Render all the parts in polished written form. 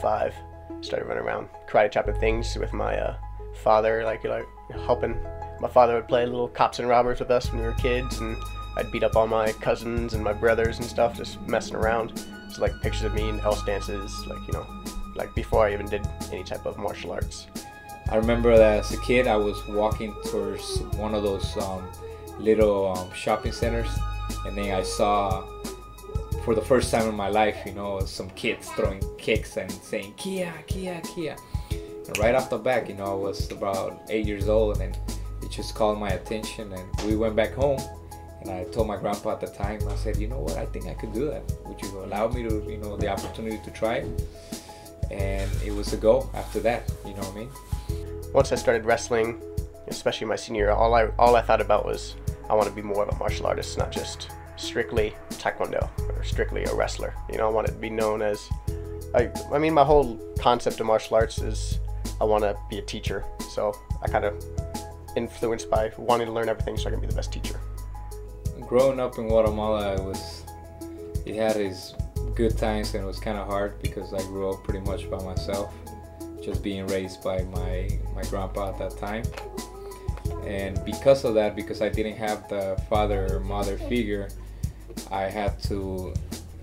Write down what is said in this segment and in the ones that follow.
5. Started running around karate chopping things with my father, like helping. My father would play little cops and robbers with us when we were kids, and I'd beat up all my cousins and my brothers and stuff, just messing around. So like pictures of me in house dances, like before I even did any type of martial arts. I remember that as a kid, I was walking towards one of those little shopping centers, and then I saw, for the first time in my life, some kids throwing kicks and saying Kia, Kia, Kia. And right off the back, I was about 8 years old, and it just called my attention. And we went back home, and I told my grandpa at the time, I said, you know what, I think I could do that. Would you allow me to, the opportunity to try it? And it was a go after that, you know what I mean? Once I started wrestling, especially my senior year, all I thought about was I want to be more of a martial artist, not just strictly Taekwondo or strictly a wrestler. I wanted to be known as, I mean, my whole concept of martial arts is I want to be a teacher. So I kind of influenced by wanting to learn everything so I can be the best teacher. Growing up in Guatemala, it had its good times, and it was kind of hard because I grew up pretty much by myself, just being raised by my grandpa at that time. And because of that, because I didn't have the father or mother figure, I had to,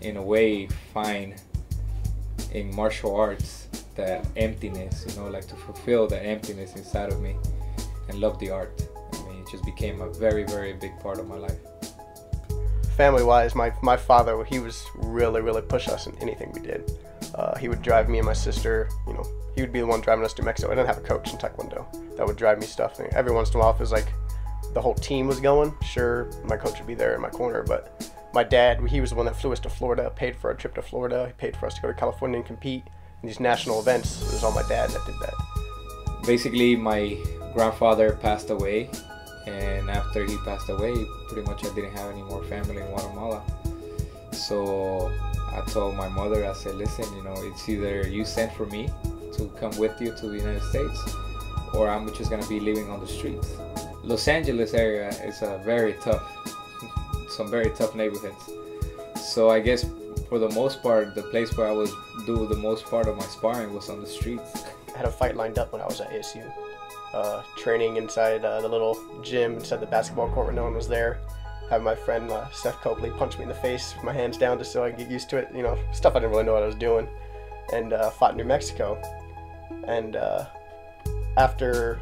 in a way, find in martial arts that emptiness, like to fulfill that emptiness inside of me and love the art. I mean, it just became a very, very big part of my life. Family-wise, my father, he was really push us in anything we did. He would drive me and my sister, he would be the one driving us to Mexico. I didn't have a coach in Taekwondo that would drive me stuff. And every once in a while, if it was like the whole team was going, sure, my coach would be there in my corner. But my dad, he was the one that flew us to Florida, paid for our trip to Florida. He paid for us to go to California and compete in these national events. It was all my dad that did that. Basically, my grandfather passed away, and after he passed away, pretty much I didn't have any more family in Guatemala. So I told my mother, I said, listen, it's either you send for me to come with you to the United States, or I'm just gonna be living on the streets. Los Angeles area is some very tough neighborhoods. So I guess for the most part, the place where I would do the most part of my sparring was on the streets. I had a fight lined up when I was at ASU, training inside the little gym inside the basketball court where no one was there. Having my friend Steph Copley punch me in the face with my hands down just so I could get used to it, stuff I didn't really know what I was doing, and fought in New Mexico. And after,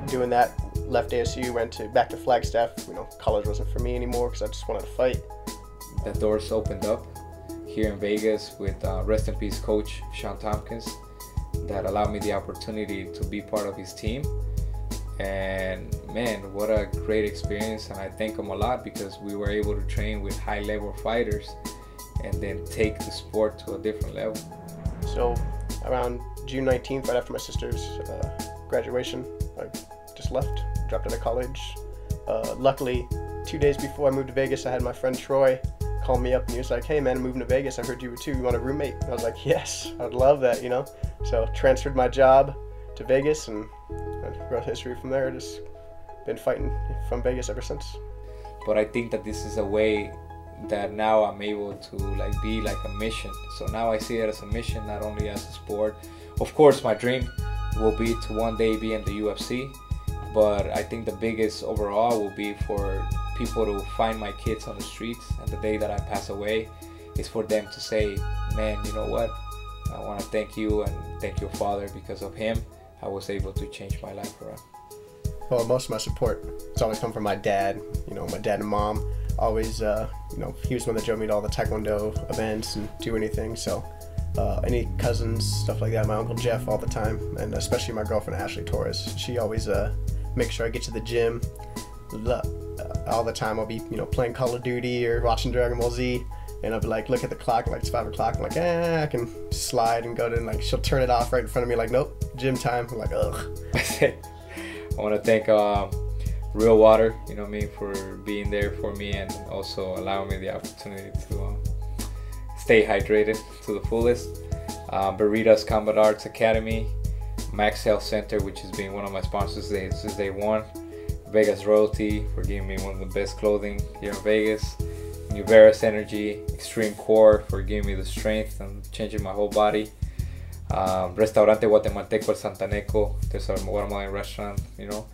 doing that, left ASU, went back to Flagstaff. College wasn't for me anymore because I just wanted to fight. The doors opened up here in Vegas with rest in peace coach Sean Tompkins, that allowed me the opportunity to be part of his team. And man, what a great experience, and I thank him a lot because we were able to train with high level fighters and then take the sport to a different level. So around June 19th, right after my sister's graduation, I just left, dropped out of college. Luckily, 2 days before I moved to Vegas, I had my friend Troy call me up, and he was like, hey man, I'm moving to Vegas, I heard you were too, you want a roommate? And I was like, yes, I'd love that, So transferred my job to Vegas, and wrote history from there. Just been fighting from Vegas ever since. But I think that this is a way that now I'm able to be like a mission. So now I see it as a mission, not only as a sport. Of course, my dream will be to one day be in the UFC, but I think the biggest overall will be for people to find my kids on the streets, and the day that I pass away is for them to say, man, you know what, I want to thank you and thank your father. Because of him, I was able to change my life around. Well, most of my support has always come from my dad. My dad and mom always, he was the one that drove me to all the Taekwondo events and do anything. So any cousins, stuff like that, my Uncle Jeff all the time, and especially my girlfriend Ashley Torres. She always makes sure I get to the gym. All the time I'll be, playing Call of Duty or watching Dragon Ball Z, and I'll be like, look at the clock, it's 5 o'clock. I'm like, I can slide and go to, and she'll turn it off right in front of me, like, nope, gym time. I'm like, ugh. I want to thank Real Water, for being there for me and also allowing me the opportunity to stay hydrated to the fullest. Burritos Combat Arts Academy, Max Health Center, which has been one of my sponsors since day one. Vegas Royalty for giving me one of the best clothing here in Vegas. New Veras Energy, Extreme Core for giving me the strength and changing my whole body. Restaurante Guatemalteco El Santaneco, there's a Guatemalan restaurant, you know.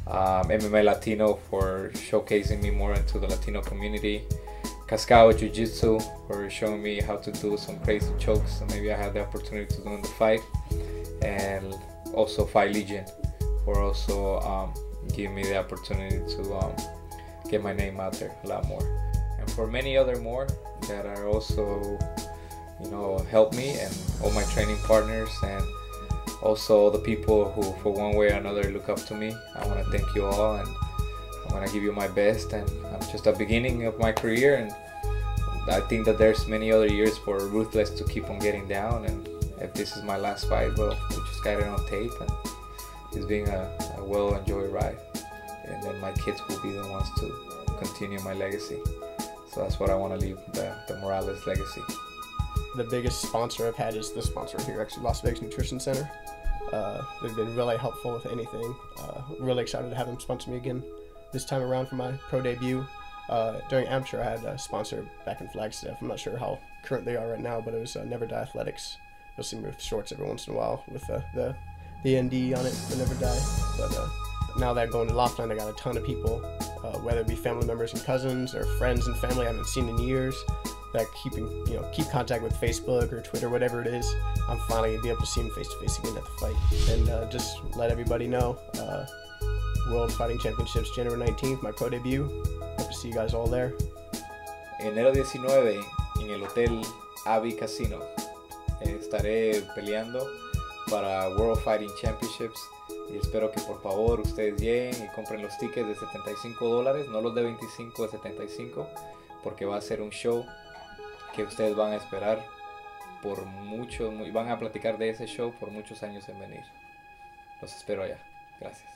MMA Latino for showcasing me more into the Latino community. Cascao Jiu-Jitsu for showing me how to do some crazy chokes, so maybe I had the opportunity to do in the fight. And also Fight Legion for also giving me the opportunity to get my name out there a lot more. And for many other more that are also, you know, help me, and all my training partners, and also the people who for one way or another look up to me. I want to thank you all, and I'm going to give you my best, and I'm just the beginning of my career, and I think that there's many other years for Ruthless to keep on getting down, and if this is my last fight, well, we just got it on tape, and it's been a well-enjoyed ride, and then my kids will be the ones to continue my legacy. So that's what I want to leave, the Morales legacy. The biggest sponsor I've had is the sponsor here, actually, Las Vegas Nutrition Center. They've been really helpful with anything. Really excited to have them sponsor me again this time around for my pro debut. During amateur, I had a sponsor back in Flagstaff. I'm not sure how current they are right now, but it was Never Die Athletics. You'll see me with shorts every once in a while with the ND on it for Never Die. But now that I'm going to Laughlin, I got a ton of people, whether it be family members and cousins or friends and family I haven't seen in years, that keep contact with Facebook or Twitter, whatever it is. I'm finally gonna be able to see them face to face again at the fight, and just let everybody know. World Fighting Championships, January 19th, my pro debut. Hope to see you guys all there. Enero 19 en el Hotel Avi Casino. Estaré peleando para World Fighting Championships y espero que por favor ustedes lleguen y compren los tickets de $75, no los de 25, de 75, porque va a ser un show que ustedes van a esperar por mucho, van a platicar de ese show por muchos años en venir. Los espero allá. Gracias.